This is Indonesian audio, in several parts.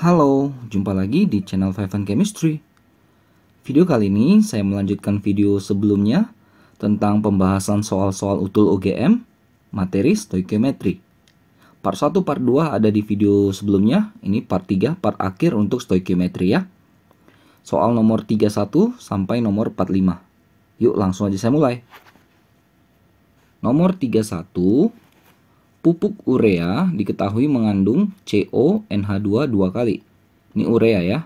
Halo, jumpa lagi di channel Five and Chemistry. Video kali ini saya melanjutkan video sebelumnya tentang pembahasan soal-soal utul UGM, materi stoikiometri. Part 1, part 2 ada di video sebelumnya, ini part 3, part akhir untuk stoikiometri ya. Soal nomor 31 sampai nomor 45. Yuk langsung aja saya mulai. Nomor 31, pupuk urea diketahui mengandung CONH2 dua kali. Ini urea ya.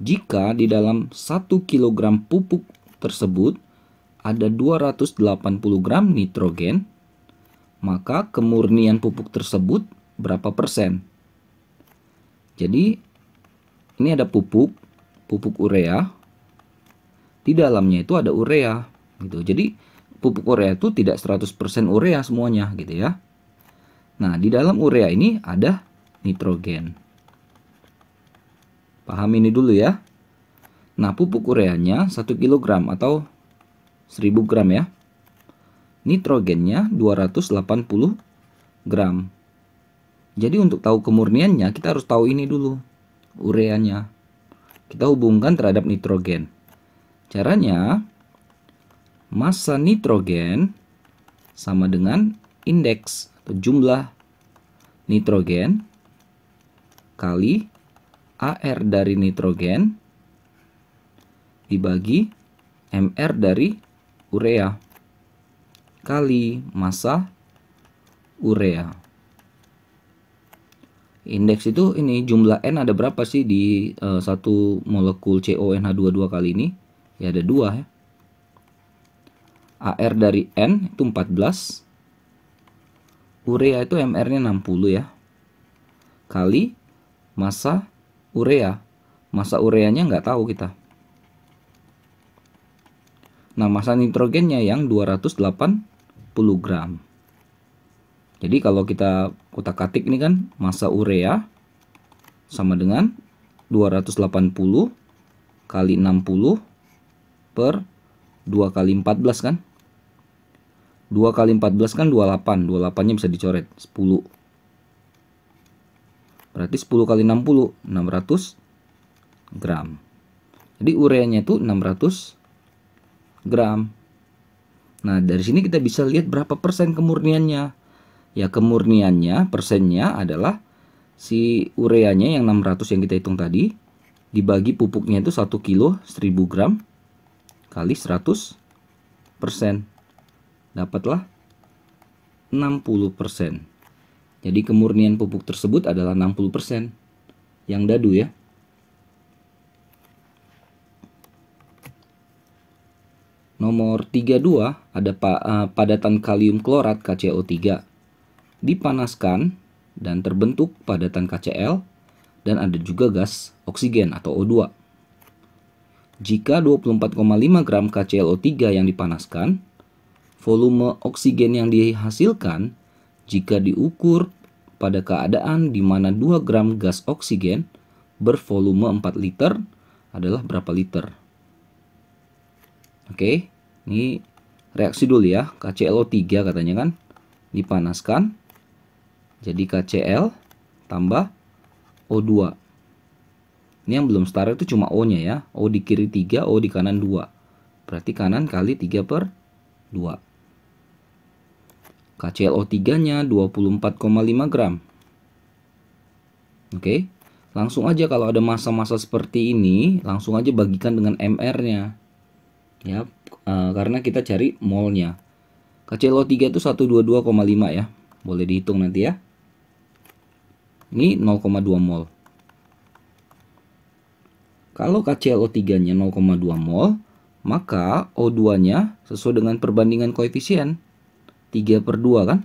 Jika di dalam 1 kg pupuk tersebut ada 280 gram nitrogen, maka kemurnian pupuk tersebut berapa persen? Jadi ini ada pupuk urea. Di dalamnya itu ada urea gitu. Jadi pupuk urea itu tidak 100% urea semuanya gitu ya. Nah, di dalam urea ini ada nitrogen. Paham ini dulu ya. Nah, pupuk ureanya 1 kg atau 1000 gram ya. Nitrogennya 280 gram. Jadi untuk tahu kemurniannya kita harus tahu ini dulu, ureanya. Kita hubungkan terhadap nitrogen. Caranya, massa nitrogen sama dengan indeks atau jumlah nitrogen kali AR dari nitrogen dibagi MR dari urea kali massa urea. Indeks itu ini jumlah N ada berapa sih di satu molekul CONH2 dua kali ini? Ya ada 2 ya. AR dari N itu 14. Urea itu MR-nya 60 ya. Kali massa urea. Massa ureanya nggak tahu kita. Nah, massa nitrogennya yang 280 gram. Jadi kalau kita kutak-katik ini kan massa urea sama dengan 280 kali 60 per 2 kali 14 kan. 2 kali 14 kan 28. 28-nya bisa dicoret 10. Berarti 10 kali 60, 600 gram. Jadi ureanya itu 600 gram. Nah, dari sini kita bisa lihat berapa persen kemurniannya. Ya, kemurniannya, persennya adalah si ureanya yang 600 yang kita hitung tadi, dibagi pupuknya itu 1 kilo 1000 gram, kali 100%. Dapatlah 60%. Jadi kemurnian pupuk tersebut adalah 60% yang dadu ya. Nomor 32 ada padatan kalium klorat KCO3. Dipanaskan dan terbentuk padatan KCl dan ada juga gas oksigen atau O2. Jika 24,5 gram KClO3 yang dipanaskan, volume oksigen yang dihasilkan jika diukur pada keadaan di mana 2 gram gas oksigen bervolume 4 liter adalah berapa liter? Oke, ini reaksi dulu ya. KClO3 katanya kan dipanaskan. Jadi KCl tambah O2. Ini yang belum setara itu cuma O-nya ya. O di kiri 3, O di kanan 2. Berarti kanan kali 3 per 2. KClO3-nya 24,5 gram. Oke, langsung aja kalau ada massa-massa seperti ini, langsung aja bagikan dengan MR-nya. Ya, karena kita cari molnya. KClO3 itu 122,5 ya. Boleh dihitung nanti ya. Ini 0,2 mol. Kalau KClO3-nya 0,2 mol, maka O2-nya sesuai dengan perbandingan koefisien 3 per 2 kan?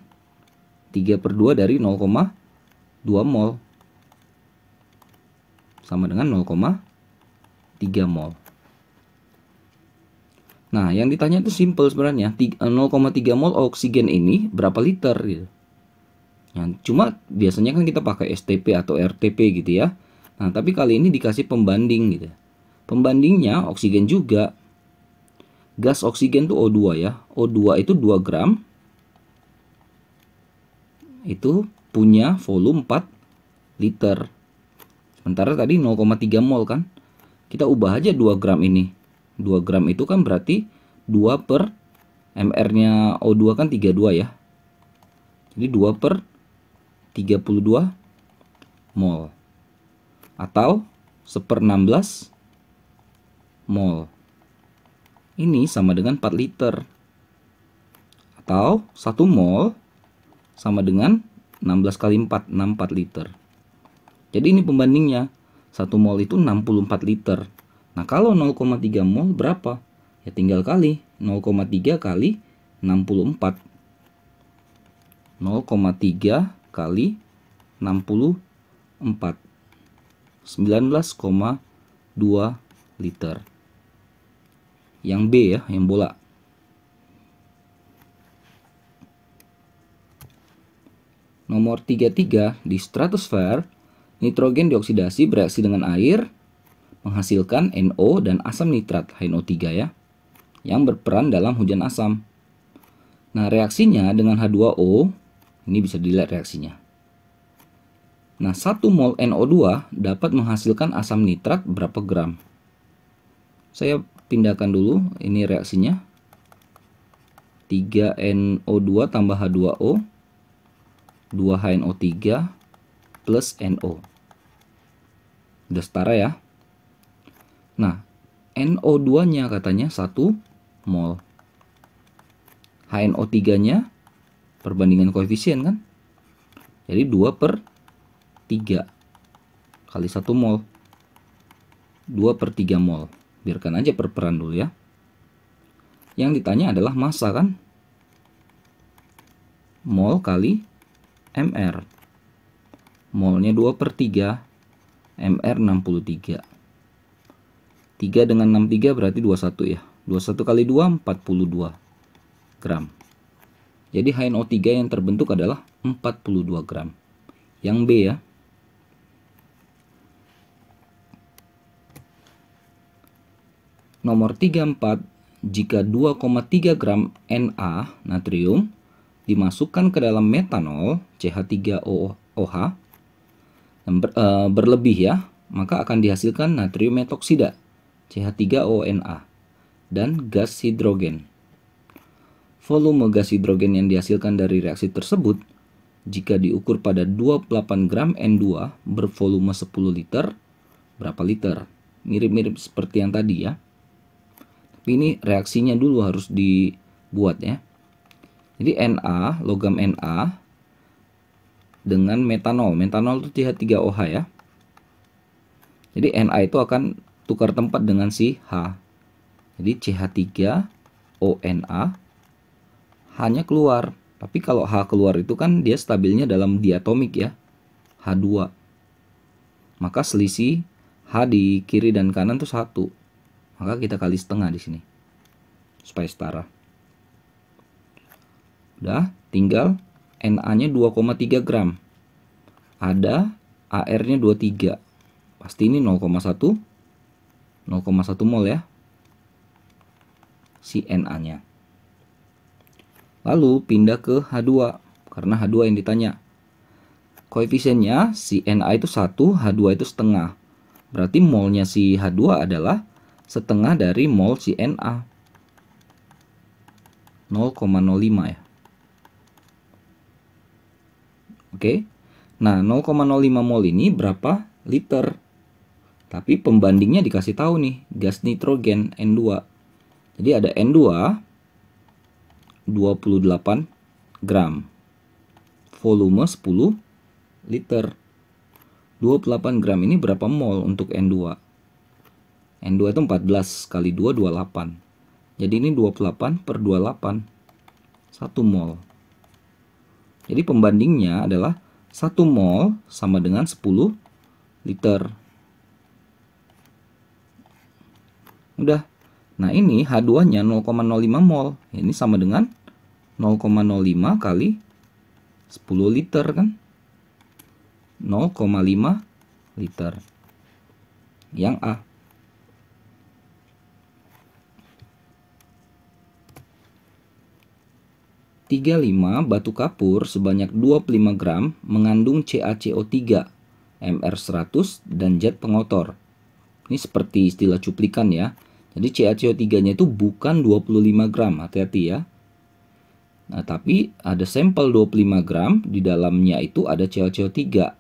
3 per 2 dari 0,2 mol. Sama dengan 0,3 mol. Nah, yang ditanya itu simple sebenarnya. 0,3 mol oksigen ini berapa liter gitu. Nah, cuma biasanya kan kita pakai STP atau RTP gitu ya. Nah, tapi kali ini dikasih pembanding gitu. Pembandingnya oksigen juga. Gas oksigen itu O2 ya. O2 itu 2 gram. Itu punya volume 4 liter. Sementara tadi 0,3 mol kan. Kita ubah aja 2 gram ini. 2 gram itu kan berarti 2 per MR-nya O2 kan 32 ya. Jadi 2 per 32 mol. Atau 1/16 mol. Ini sama dengan 4 liter. Atau 1 mol sama dengan 16 kali 4, 64 liter. Jadi ini pembandingnya. 1 mol itu 64 liter. Nah, kalau 0,3 mol berapa? Ya tinggal kali. 0,3 kali 64. 0,3 kali 64. 19,2 liter. Yang B ya, yang bola. Nomor 33, di stratosfer, nitrogen dioksidasi bereaksi dengan air, menghasilkan NO dan asam nitrat, HNO3 ya, yang berperan dalam hujan asam. Nah, reaksinya dengan H2O, ini bisa dilihat reaksinya. Nah, 1 mol NO2 dapat menghasilkan asam nitrat berapa gram? Saya pindahkan dulu, ini reaksinya. 3NO2 tambah H2O, 2HNO3 plus NO. Udah setara ya. Nah, NO2-nya katanya 1 mol. HNO3-nya perbandingan koefisien kan? Jadi 2 per 3 kali 1 mol. 2 per 3 mol. Biarkan aja perperan dulu ya. Yang ditanya adalah massa kan? Mol kali MR. Molnya 2 per 3, MR 63. 3 dengan 63 berarti 21 ya. 21 kali 2, 42 gram. Jadi HNO3 yang terbentuk adalah 42 gram. Yang B ya. Nomor 34, jika 2,3 gram Na natrium dimasukkan ke dalam metanol CH3OH berlebih ya, maka akan dihasilkan natrium metoksida CH3ONa dan gas hidrogen. Volume gas hidrogen yang dihasilkan dari reaksi tersebut jika diukur pada 28 gram N2 bervolume 10 liter, berapa liter? Mirip-mirip seperti yang tadi ya. Tapi ini reaksinya dulu harus dibuat ya. Jadi Na, logam Na dengan metanol. Metanol itu CH3OH ya. Jadi Na itu akan tukar tempat dengan si H. Jadi CH3ONa H-nya keluar. Tapi kalau H keluar itu kan dia stabilnya dalam diatomik ya. H2. Maka selisih H di kiri dan kanan itu 1. Maka kita kali setengah di sini. Supaya setara. Udah, tinggal Na-nya 2,3 gram. Ada AR-nya 23. Pasti ini 0,1 mol ya. Si Na-nya. Lalu pindah ke H2. Karena H2 yang ditanya. Koefisiennya si Na itu 1, H2 itu setengah. Berarti molnya si H2 adalah setengah dari mol si Na. 0,05 ya. Oke. Nah, 0,05 mol ini berapa liter? Tapi pembandingnya dikasih tahu nih, gas nitrogen N2. Jadi ada N2 28 gram. Volume 10 liter. 28 gram ini berapa mol untuk N2? N2 itu 14 kali 2, 28. Jadi ini 28 per 28. 1 mol. Jadi pembandingnya adalah 1 mol sama dengan 10 liter. Udah. Nah ini H2-nya 0,05 mol. Ini sama dengan 0,05 kali 10 liter kan. 0,5 liter. Yang A. Tiga 5 batu kapur sebanyak 25 gram mengandung CaCO3 MR100, dan zat pengotor. Ini seperti istilah cuplikan ya. Jadi CaCO3-nya itu bukan 25 gram, hati-hati ya. Nah, tapi ada sampel 25 gram, di dalamnya itu ada CaCO3.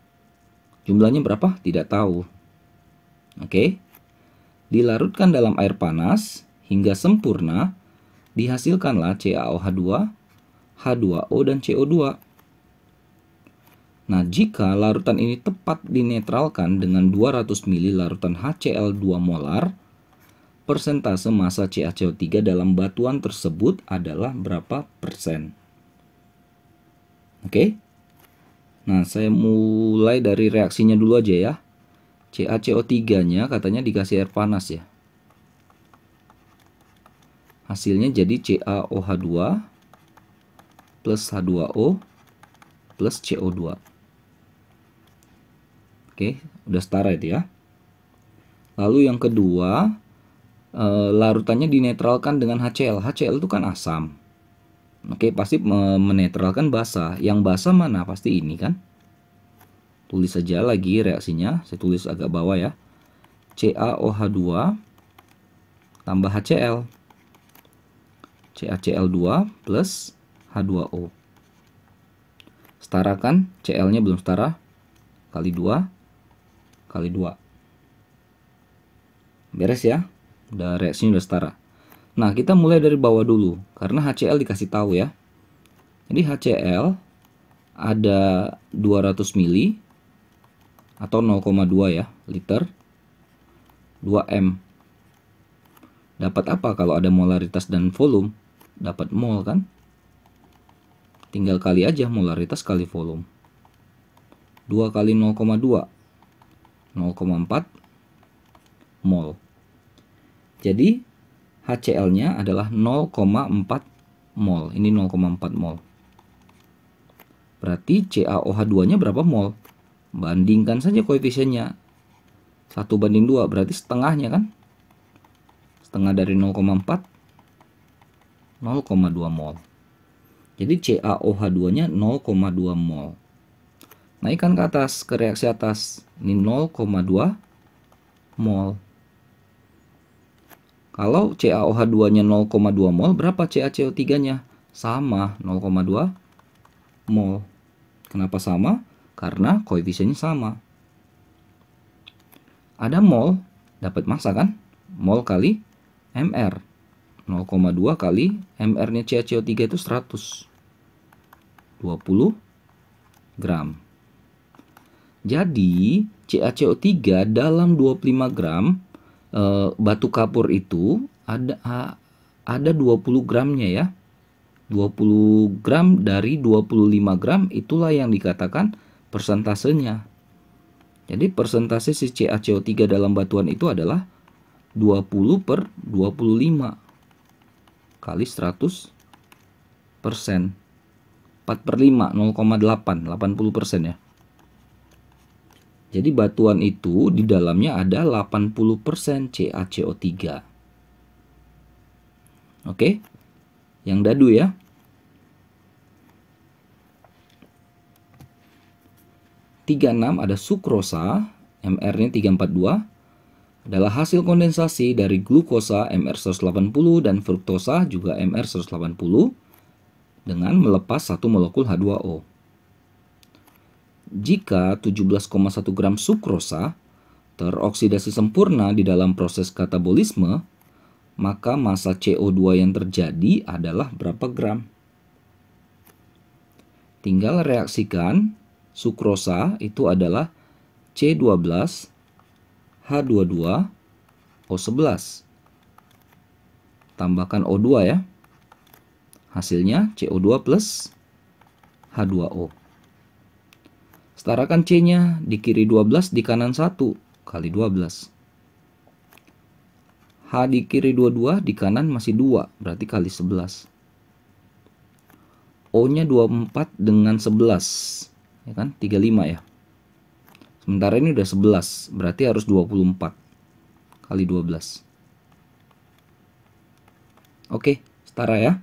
Jumlahnya berapa? Tidak tahu. Oke. Dilarutkan dalam air panas hingga sempurna, dihasilkanlah CaOH2, H2O, dan CO2. Nah, jika larutan ini tepat dinetralkan dengan 200 ml larutan HCl 2 molar, persentase massa CaCO3 dalam batuan tersebut adalah berapa persen? Oke. Nah, saya mulai dari reaksinya dulu aja ya. CaCO3-nya katanya dikasih air panas ya. Hasilnya jadi CaOH2 plus H2O plus CO2. Oke, udah setara itu ya. Lalu yang kedua, larutannya dinetralkan dengan HCl. HCl itu kan asam. Oke, pasti menetralkan basa. Yang basa mana? Pasti ini kan. Tulis saja lagi reaksinya. Saya tulis agak bawah ya. CaOH2 tambah HCl. CaCl2 plus H2O. Setarakan, Cl-nya belum setara. Kali 2 kali 2. Beres ya. Udah reaksinya udah setara. Nah, kita mulai dari bawah dulu karena HCl dikasih tahu ya. Jadi HCl ada 200 ml atau 0,2 ya liter 2M. Dapat apa kalau ada molaritas dan volume? Dapat mol kan? Tinggal kali aja molaritas kali volume. 2 kali 0,2 0,4 mol. Jadi HCl-nya adalah 0,4 mol. Ini 0,4 mol. Berarti CaOH2-nya berapa mol? Bandingkan saja koefisiennya. 1/2, berarti setengahnya kan? Setengah dari 0,4, 0,2 mol. Jadi CaOH2-nya 0,2 mol. Naikkan ke atas, ke reaksi atas. Ini 0,2 mol. Kalau CaOH2-nya 0,2 mol, berapa CaCO3-nya? Sama, 0,2 mol. Kenapa sama? Karena koefisiennya sama. Ada mol, dapat massa kan? Mol kali MR. 0,2 kali MR-nya CaCO3 itu 100. 20 gram. Jadi CaCO3 dalam 25 gram batu kapur itu ada 20 gramnya ya. 20 gram dari 25 gram itulah yang dikatakan persentasenya. Jadi persentase si CaCO3 dalam batuan itu adalah 20/25 kali 100%. 4/5, 0,8, 80% ya. Jadi batuan itu di dalamnya ada 80% CaCO3. Oke, yang dadu ya. Tiga enam ada sukrosa, MR-nya 342, adalah hasil kondensasi dari glukosa MR180 dan fruktosa juga MR180 dengan melepas satu molekul H2O. Jika 17,1 gram sukrosa teroksidasi sempurna di dalam proses katabolisme, maka massa CO2 yang terjadi adalah berapa gram? Tinggal reaksikan, sukrosa itu adalah C12, H22, O11. Tambahkan O2 ya. Hasilnya CO2 plus H2O. Setarakan C-nya, di kiri 12, di kanan 1, kali 12. H di kiri 22, di kanan masih 2, berarti kali 11. O-nya 24 dengan 11, ya kan? 35 ya. Sementara ini udah 11, berarti harus 24 kali 12. Oke, setara ya.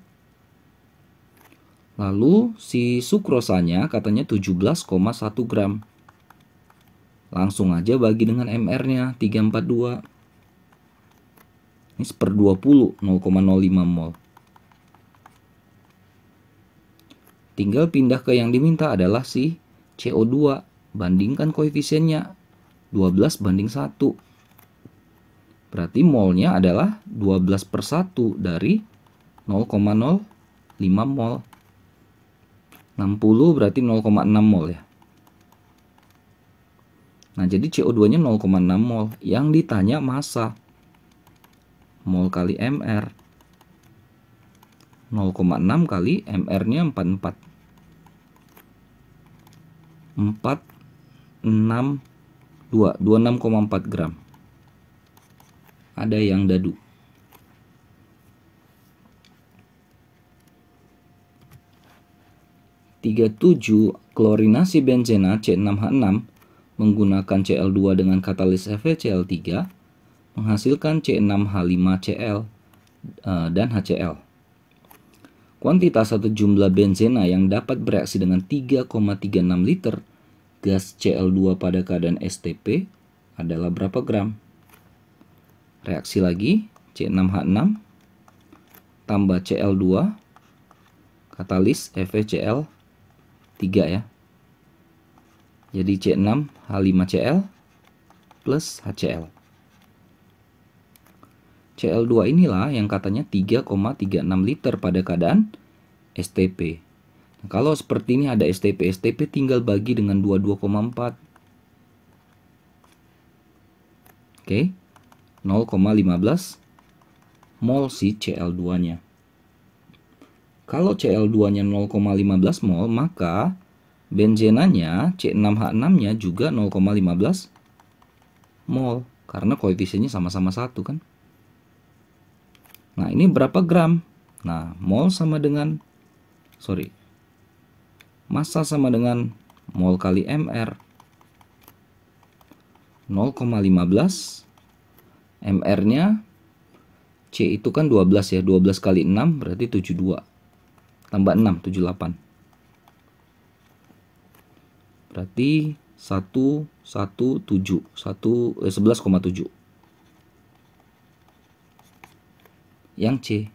Lalu si sukrosanya katanya 17,1 gram. Langsung aja bagi dengan MR-nya 342. Ini 1/20, 0,05 mol. Tinggal pindah ke yang diminta adalah si CO2. Bandingkan koefisiennya 12:1. Berarti molnya adalah 12/1 dari 0,05 mol. 60 berarti 0,6 mol ya. Nah, jadi CO2-nya 0,6 mol. Yang ditanya massa. Mol kali MR. 0,6 kali MR-nya 44. 26,4 gram. Ada yang dadu. (37) Klorinasi benzena C6H6 menggunakan Cl2 dengan katalis FeCl3 menghasilkan C6H5Cl dan HCl. Kuantitas atau jumlah benzena yang dapat bereaksi dengan 3,36 liter gas Cl2 pada keadaan STP adalah berapa gram? Reaksi lagi, C6H6 tambah Cl2 katalis FeCl3 ya. Jadi C6H5Cl plus HCl. Cl2 inilah yang katanya 3,36 liter pada keadaan STP. Nah, kalau seperti ini ada STP tinggal bagi dengan 22,4. Oke. 0,15 mol si Cl2-nya. Kalau Cl2-nya 0,15 mol, maka benzenanya C6H6-nya juga 0,15 mol karena koefisiennya sama-sama 1 kan. Nah, ini berapa gram? Nah, massa sama dengan mol kali MR. 0,15. MR-nya C itu kan 12 ya. 12 kali 6 berarti 72. Tambah 6, 78. Berarti 11,7. Yang C.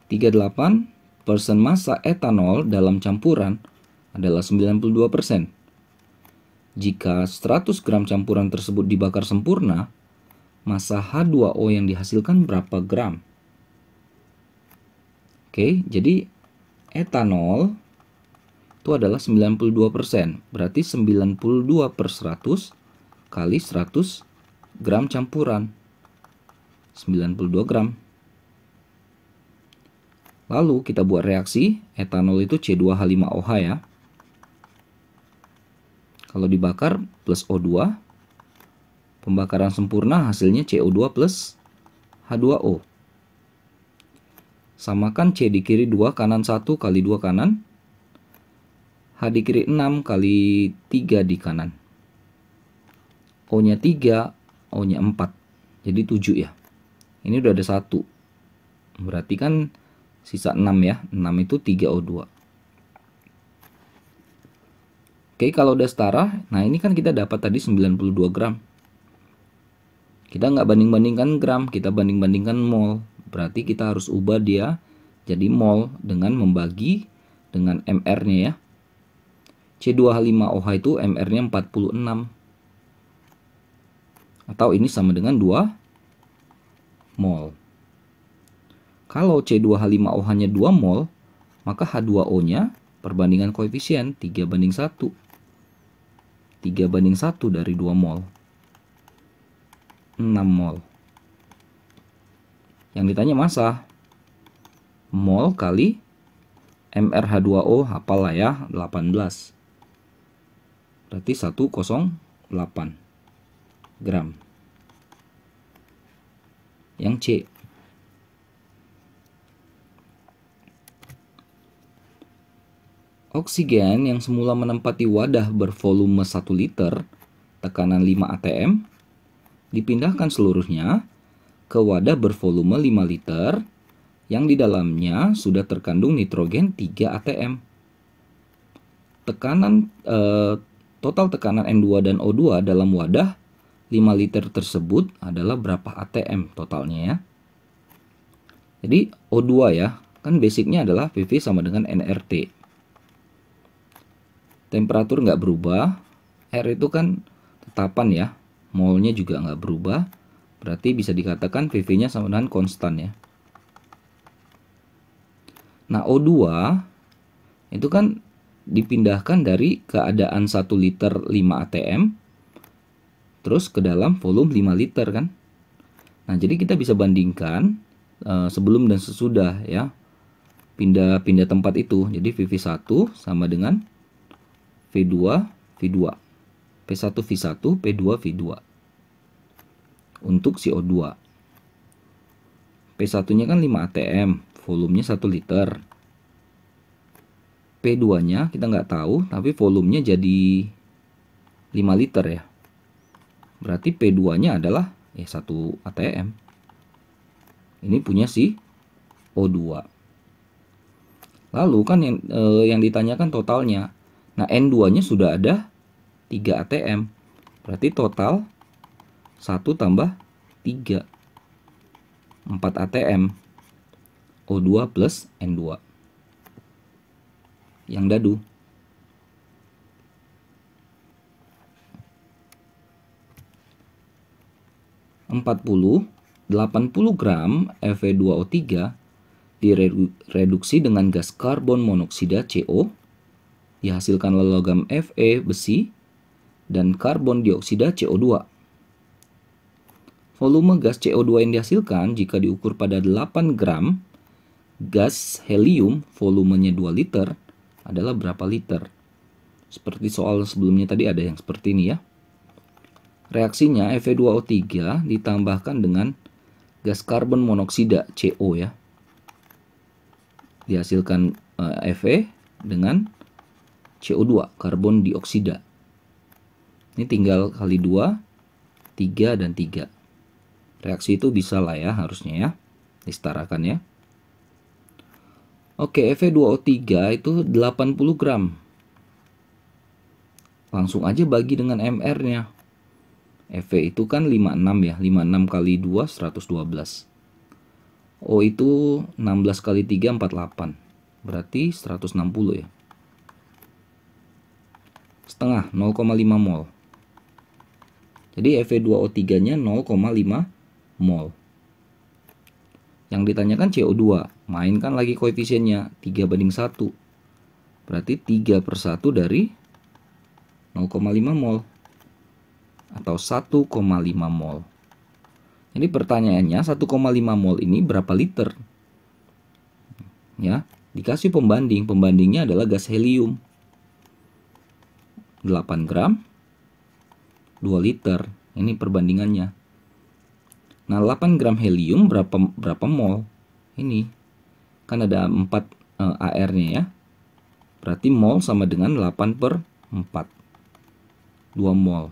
% massa etanol dalam campuran adalah 92%. Jika 100 gram campuran tersebut dibakar sempurna, massa H2O yang dihasilkan berapa gram? Oke, jadi etanol itu adalah 92%. Berarti 92/100 kali 100 gram campuran. 92 gram. Lalu kita buat reaksi, etanol itu C2H5OH ya. Kalau dibakar plus O2, pembakaran sempurna hasilnya CO2 plus H2O. Samakan C di kiri 2 kanan 1 kali 2 kanan. H di kiri 6 kali 3 di kanan. O-nya 3, O-nya 4. Jadi 7 ya. Ini udah ada 1. Berarti kan sisa 6 ya. 6 itu 3O2. Oke, kalau udah setara, nah ini kan kita dapat tadi 92 gram. Kita nggak banding-bandingkan gram, kita banding-bandingkan mol. Berarti kita harus ubah dia jadi mol dengan membagi dengan MR-nya ya. C2H5OH itu MR-nya 46. Atau ini sama dengan 2 mol. Kalau C2H5OH-nya 2 mol, maka H2O-nya perbandingan koefisien 3:1. 3:1 dari 2 mol. 6 mol. Yang ditanya massa. Mol kali MrH2O, hafal lah ya, 18. Berarti 108 gram. Yang C. Oksigen yang semula menempati wadah bervolume 1 liter, tekanan 5 atm, dipindahkan seluruhnya ke wadah bervolume 5 liter yang di dalamnya sudah terkandung nitrogen 3 atm. Total tekanan N2 dan O2 dalam wadah 5 liter tersebut adalah berapa atm totalnya ya. Jadi O2 ya, kan basicnya adalah PV sama dengan nRT. Temperatur nggak berubah, R itu kan tetapan ya, molnya juga nggak berubah, berarti bisa dikatakan PV-nya sama dengan konstan ya. Nah O2 itu kan dipindahkan dari keadaan 1 liter 5 atm terus ke dalam volume 5 liter kan. Nah jadi kita bisa bandingkan sebelum dan sesudah ya pindah tempat itu. Jadi VV1 sama dengan V2 V2, P1 V1, P2 V2 untuk CO2. P1 nya kan 5 atm, volumenya 1 liter. P2 nya kita nggak tahu, tapi volumenya jadi 5 liter ya. Berarti P2 nya adalah 1 atm. Ini punya si O2. Lalu kan yang ditanyakan totalnya. Nah N2 nya sudah ada 3 atm. Berarti total 1 tambah 3, 4 atm. O2 plus N2 yang dadu. (40) 80 gram Fe2O3 direduksi dengan gas karbon monoksida CO, dihasilkanlah logam Fe besi dan karbon dioksida CO2. Volume gas CO2 yang dihasilkan jika diukur pada 8 gram gas helium volumenya 2 liter adalah berapa liter? Seperti soal sebelumnya tadi ada yang seperti ini ya. Reaksinya Fe2O3 ditambahkan dengan gas karbon monoksida CO ya. Dihasilkan Fe dengan CO2, karbon dioksida. Ini tinggal kali 2, 3 dan 3. Reaksi itu bisa lah ya harusnya ya. Disetarakan ya. Oke, Fe2O3 itu 80 gram. Langsung aja bagi dengan MR-nya. Fe itu kan 56 ya. 56 kali 2, 112. O itu 16 kali 3, 48. Berarti 160 ya. Setengah, 0,5 mol. Jadi Fe2O3-nya 0,5 mol. Yang ditanyakan CO2. Mainkan lagi koefisiennya, 3:1. Berarti 3/1 dari 0,5 mol. Atau 1,5 mol. Jadi pertanyaannya 1,5 mol ini berapa liter? Ya, dikasih pembanding. Pembandingnya adalah gas helium. 8 gram, 2 liter. Ini perbandingannya. Nah, 8 gram helium berapa mol? Ini. Kan ada 4 AR-nya ya. Berarti mol sama dengan 8/4. 2 mol.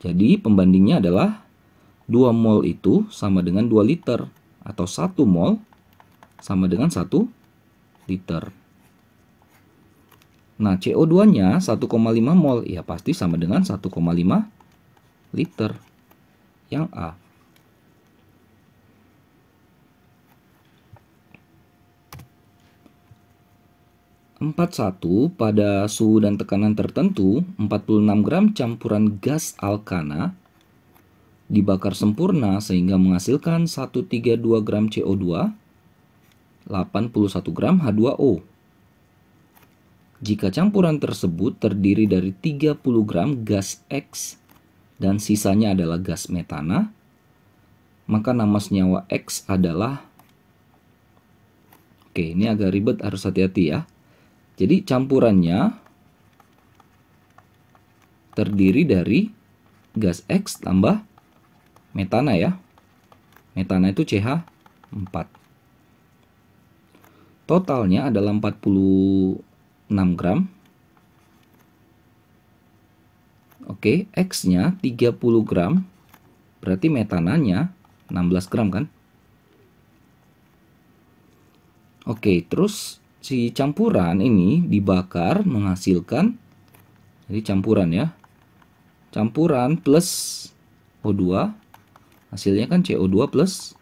Jadi pembandingnya adalah 2 mol itu sama dengan 2 liter. Atau 1 mol sama dengan 1 liter. Nah, CO2-nya 1,5 mol. Ya pasti sama dengan 1,5 liter. Yang A. (41) pada suhu dan tekanan tertentu, 46 gram campuran gas alkana dibakar sempurna sehingga menghasilkan 132 gram CO2, 81 gram H2O. Jika campuran tersebut terdiri dari 30 gram gas X dan sisanya adalah gas metana, maka nama senyawa X adalah... Oke, ini agak ribet, harus hati-hati ya. Jadi campurannya terdiri dari gas X tambah metana ya. Metana itu CH4. Totalnya adalah 46 gram. Oke, X-nya 30 gram. Berarti metananya 16 gram kan? Oke, terus si campuran ini dibakar menghasilkan, jadi campuran ya. Campuran plus O2, hasilnya kan CO2 plus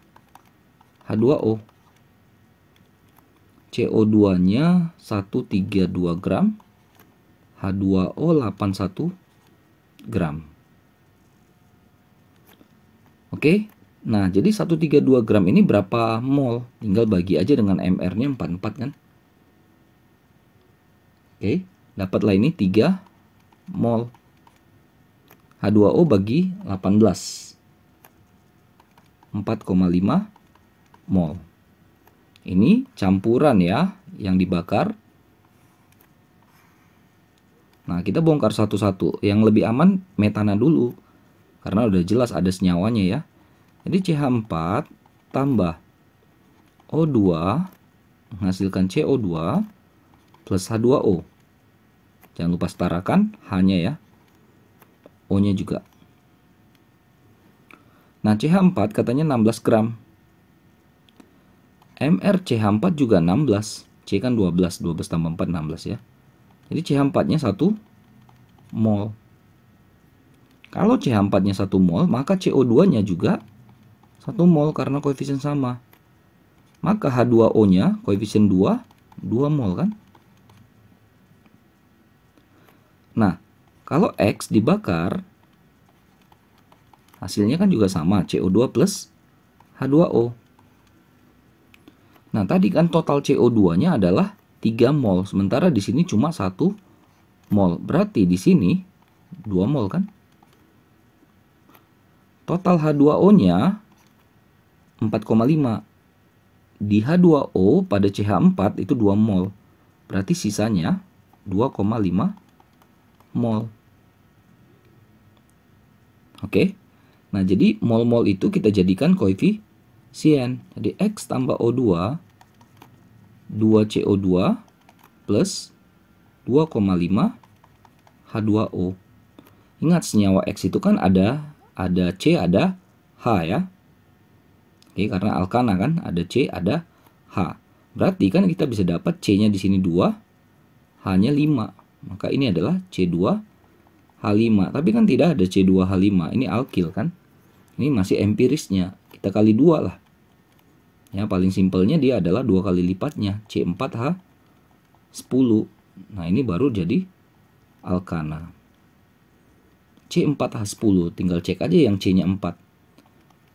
H2O. CO2-nya 132 gram, H2O 81 gram. Oke, nah jadi 132 gram ini berapa mol? Tinggal bagi aja dengan MR-nya 44 kan. Oke, dapatlah ini 3 mol. H2O bagi 18, 4,5 mol. Ini campuran ya yang dibakar. Nah, kita bongkar satu-satu. Yang lebih aman metana dulu, karena udah jelas ada senyawanya ya. Jadi CH4 tambah O2 menghasilkan CO2 plus H2O. Jangan lupa setarakan H-nya ya, O-nya juga. Nah, CH4 katanya 16 gram. MrCH4 juga 16. C kan 12, 12 tambah 4, 16 ya. Jadi CH4-nya 1 mol. Kalau CH4-nya 1 mol, maka CO2-nya juga 1 mol karena koefisien sama. Maka H2O-nya koefisien 2, 2 mol kan? Nah, kalau X dibakar, hasilnya kan juga sama, CO2 plus H2O. Nah, tadi kan total CO2-nya adalah 3 mol, sementara di sini cuma 1 mol. Berarti di sini 2 mol kan? Total H2O-nya 4,5. Di H2O pada CH4 itu 2 mol. Berarti sisanya 2,5 mol. Oke. Nah, jadi mol-mol itu kita jadikan koefisien. Jadi X tambah O2, 2CO2 plus 2,5 H2O. Ingat, senyawa X itu kan ada C, ada H ya. Oke, karena alkana kan, ada C, ada H. Berarti kan kita bisa dapat C-nya di sini 2, H-nya 5. Maka ini adalah C2H5. Tapi kan tidak ada C2H5. Ini alkil kan. Ini masih empirisnya. Kita kali 2 lah. Ya, paling simpelnya dia adalah 2 kali lipatnya, C4H10. Nah, ini baru jadi alkana. C4H10, tinggal cek aja yang C-nya 4.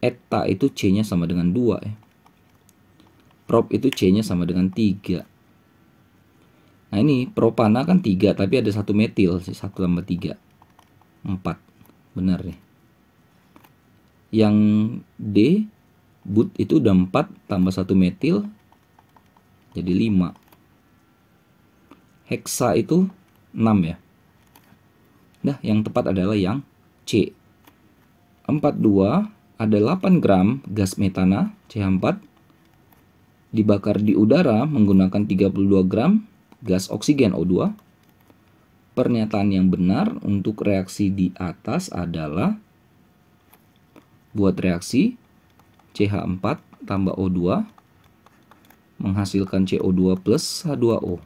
Eta itu C-nya sama dengan 2 ya. Prop itu C-nya sama dengan 3. Nah, ini propana kan 3, tapi ada 1 metil, 1 tambah 3. 4. Benar nih. Yang D, but itu udah 4 tambah 1 metil, jadi 5. Heksa itu 6 ya. Nah, yang tepat adalah yang C. 42 ada 8 gram gas metana CH4 dibakar di udara menggunakan 32 gram gas oksigen O2. Pernyataan yang benar untuk reaksi di atas adalah buat reaksi CH4 tambah O2 menghasilkan CO2 plus H2O.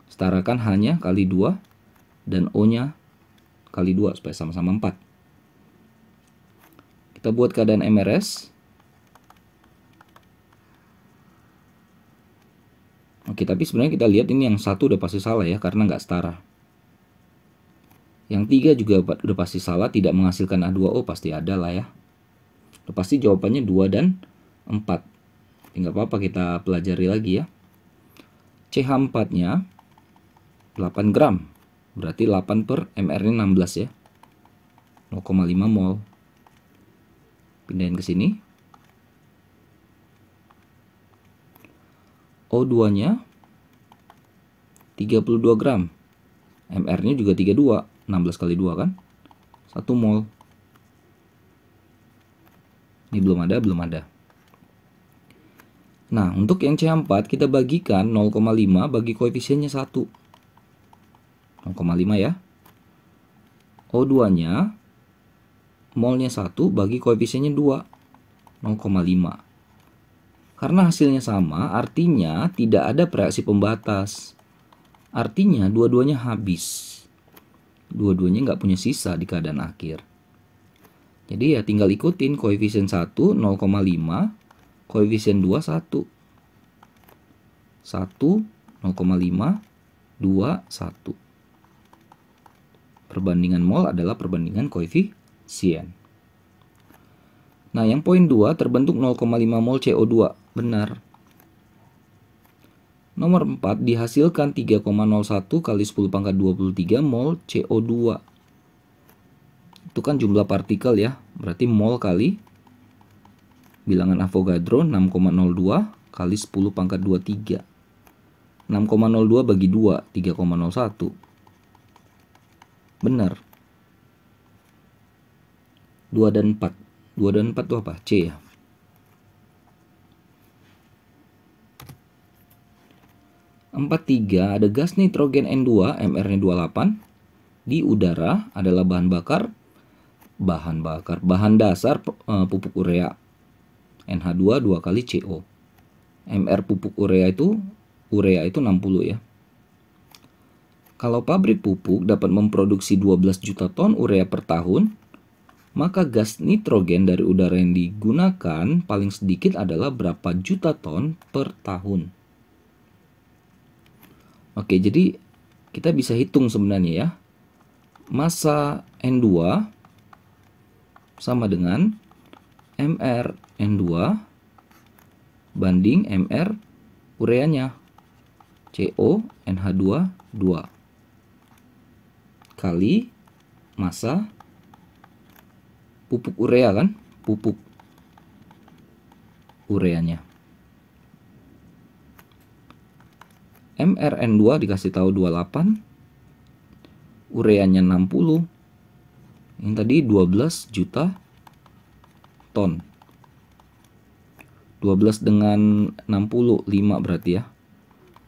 Setarakan H-nya kali 2 dan O-nya kali 2 supaya sama-sama 4. Kita buat keadaan MRS. Oke, tapi sebenarnya kita lihat ini yang 1 udah pasti salah ya, karena nggak setara. Yang 3 juga udah pasti salah, tidak menghasilkan H2O pasti ada lah ya. Udah pasti jawabannya 2 dan 4. Nggak apa-apa, kita pelajari lagi ya. CH4-nya 8 gram. Berarti 8 per MR-nya 16 ya. 0,5 mol. Pindahin ke sini. O2-nya 32 gram. MR-nya juga 32. 16 kali 2 kan? 1 mol. Ini belum ada. Nah, untuk yang CH4 kita bagikan 0,5 bagi koefisiennya 1. 0,5 ya. O2-nya molnya 1 bagi koefisiennya 2. 0,5. Karena hasilnya sama, artinya tidak ada reaksi pembatas. Artinya dua-duanya habis. Dua-duanya nggak punya sisa di keadaan akhir. Jadi ya tinggal ikutin koefisien 1 0,5, koefisien 2 1. 1 0,5 2 1. Perbandingan mol adalah perbandingan koefisien. Nah, yang poin 2 terbentuk 0,5 mol CO2. Benar. Nomor 4 dihasilkan 3,01 kali 10 pangkat 23 mol CO2. Itu kan jumlah partikel ya. Berarti mol kali bilangan Avogadro 6,02 kali 10 pangkat 23. 6,02 bagi 2, 3,01. Benar. 2 dan 4. 2 dan 4 itu apa? C ya. Empat tiga, ada gas nitrogen N2, MR-nya 28. Di udara adalah bahan dasar pupuk urea. NH2 2 kali CO. MR pupuk urea itu 60 ya. Kalau pabrik pupuk dapat memproduksi 12 juta ton urea per tahun, maka gas nitrogen dari udara yang digunakan paling sedikit adalah berapa juta ton per tahun. Oke, jadi kita bisa hitung sebenarnya ya. Massa N2 sama dengan MR N2 banding MR ureanya. CO NH2 2 kali massa pupuk urea kan, pupuk ureanya. MRN2 dikasih tahu 28, ureanya 60. Ini tadi 12 juta ton. 12 dengan 60, 5 berarti ya.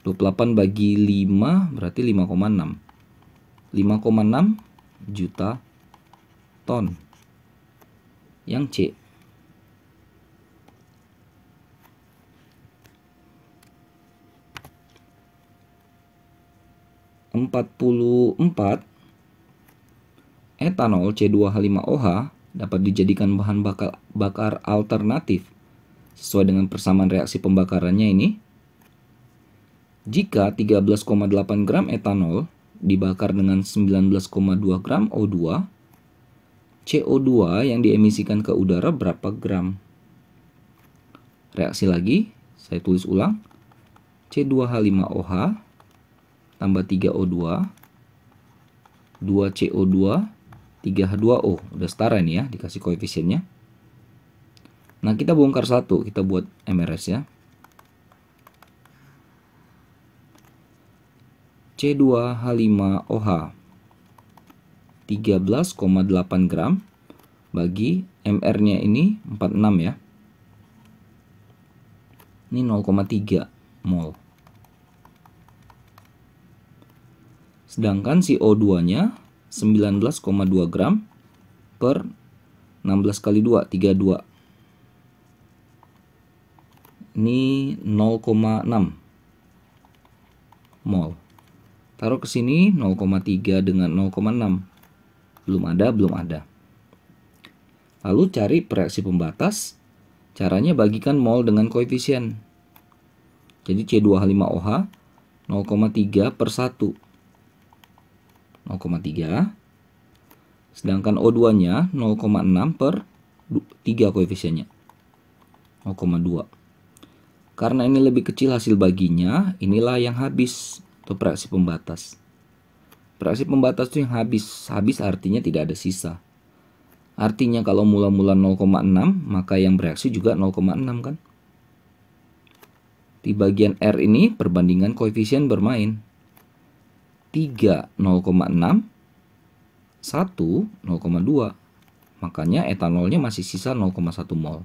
28 bagi 5 berarti 5,6. 5,6 juta ton. Yang C. Empat etanol C2H5OH dapat dijadikan bahan bakar alternatif sesuai dengan persamaan reaksi pembakarannya ini. Jika 13,8 gram etanol dibakar dengan 19,2 gram O2, CO2 yang diemisikan ke udara berapa gram? Reaksi lagi, saya tulis ulang. C2H5OH tambah 3O2, 2CO2, 3H2O. Udah setara ini ya, dikasih koefisiennya. Nah, kita bongkar satu, kita buat MRS ya. C2H5OH 13,8 gram bagi MR-nya ini 46 ya. Ini 0,3 mol. Sedangkan CO2-nya 19,2 gram per 16 kali 2, 32. Ini 0,6 mol. Taruh ke sini 0,3 dengan 0,6. Belum ada. Lalu cari reaksi pembatas. Caranya bagikan mol dengan koefisien. Jadi C2H5OH 0,3 per 1. 0,3. Sedangkan O2-nya 0,6 per 3 koefisiennya. 0,2. Karena ini lebih kecil hasil baginya, inilah yang habis untuk reaksi pembatas. Reaksi pembatas itu yang habis artinya tidak ada sisa. Artinya kalau mula-mula 0,6, maka yang bereaksi juga 0,6 kan. Di bagian R ini perbandingan koefisien bermain. 3 0,6, 1 0,2. Makanya etanolnya masih sisa 0,1 mol.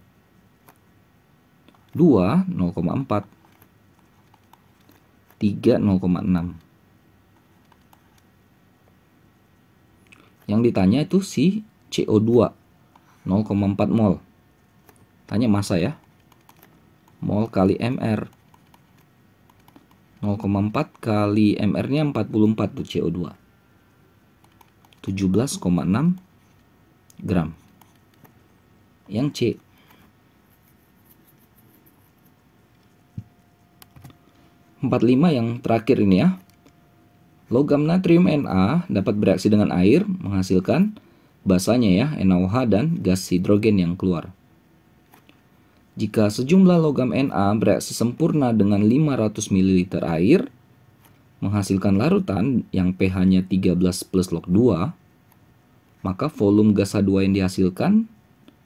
2 0,4. 3 0,6. Yang ditanya itu si CO2 0,4 mol. Tanya massa ya. mol kali Mr. 0,4 kali Mr-nya 44 tuh CO2. 17,6 gram. Yang C. (45) yang terakhir ini ya. Logam natrium Na dapat bereaksi dengan air menghasilkan basanya ya, NaOH dan gas hidrogen yang keluar. Jika sejumlah logam Na bereaksi sempurna dengan 500 ml air menghasilkan larutan yang pH-nya 13 plus log 2, maka volume gas H2 yang dihasilkan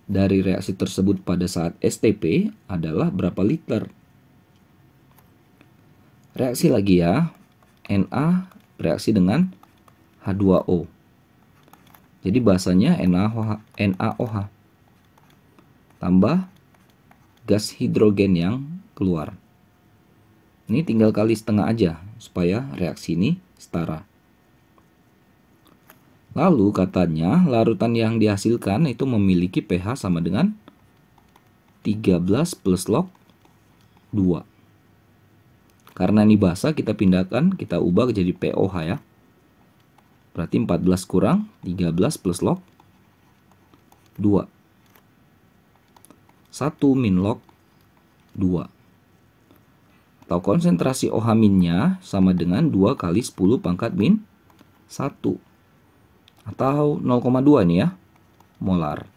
dari reaksi tersebut pada saat STP adalah berapa liter? Reaksi lagi ya, Na bereaksi dengan H2O. Jadi basanya NaOH tambah gas hidrogen yang keluar. Ini tinggal kali setengah aja supaya reaksi ini setara. Lalu katanya larutan yang dihasilkan itu memiliki pH sama dengan 13 plus log 2. Karena ini basa, kita pindahkan, kita ubah jadi POH ya. Berarti 14 kurang 13 plus log 2. 1 min log 2. Atau konsentrasi OH minnya sama dengan 2 kali 10 pangkat min 1. Atau 0,2 nih ya, molar.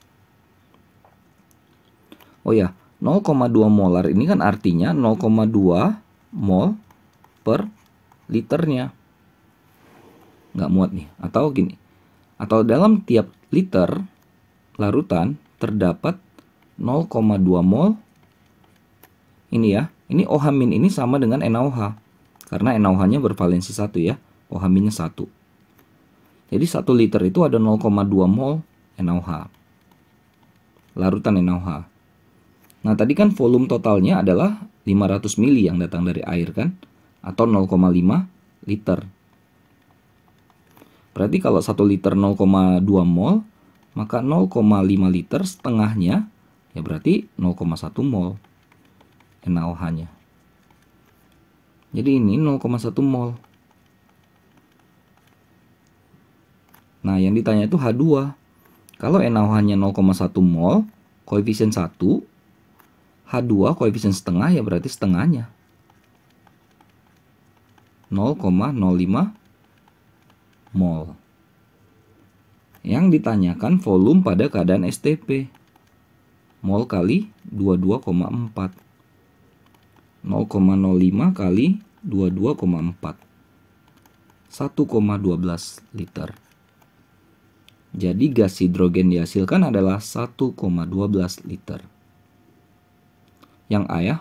Oh ya, 0,2 molar ini kan artinya 0,2 mol per liternya. Nggak muat nih. Atau gini, atau dalam tiap liter larutan terdapat 0,2 mol ini ya. Ini OH min ini sama dengan NaOH. Karena NaOH-nya bervalensi 1 ya. OH minnya 1. Jadi 1 liter itu ada 0,2 mol NaOH. Larutan NaOH. Nah tadi kan volume totalnya adalah 500 mili yang datang dari air kan. Atau 0,5 liter. Berarti kalau 1 liter 0,2 mol, maka 0,5 liter setengahnya ya berarti 0,1 mol NaOH-nya. Jadi ini 0,1 mol. Nah, yang ditanya itu H2. Kalau NaOH-nya 0,1 mol, koefisien 1, H2 koefisien setengah ya berarti setengahnya. 0,05 mol. Yang ditanyakan volume pada keadaan STP. Mol kali 22,4. 0,05 kali 22,4. 1,12 liter. Jadi gas hidrogen dihasilkan adalah 1,12 liter. Yang A ya.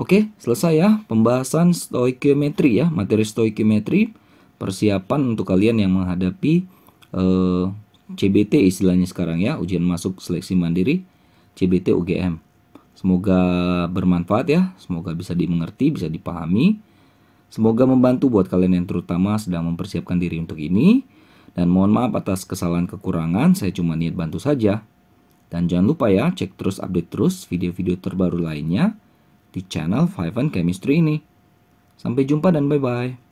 Oke, selesai ya pembahasan stoikiometri ya, materi stoikiometri, persiapan untuk kalian yang menghadapi CBT istilahnya sekarang ya, ujian masuk seleksi mandiri CBT UGM. Semoga bermanfaat ya, semoga bisa dimengerti, bisa dipahami. Semoga membantu buat kalian yang terutama sedang mempersiapkan diri untuk ini. Dan mohon maaf atas kesalahan kekurangan, saya cuma niat bantu saja. Dan jangan lupa ya, cek terus, update terus video-video terbaru lainnya di channel 5N Chemistry ini. Sampai jumpa dan bye-bye.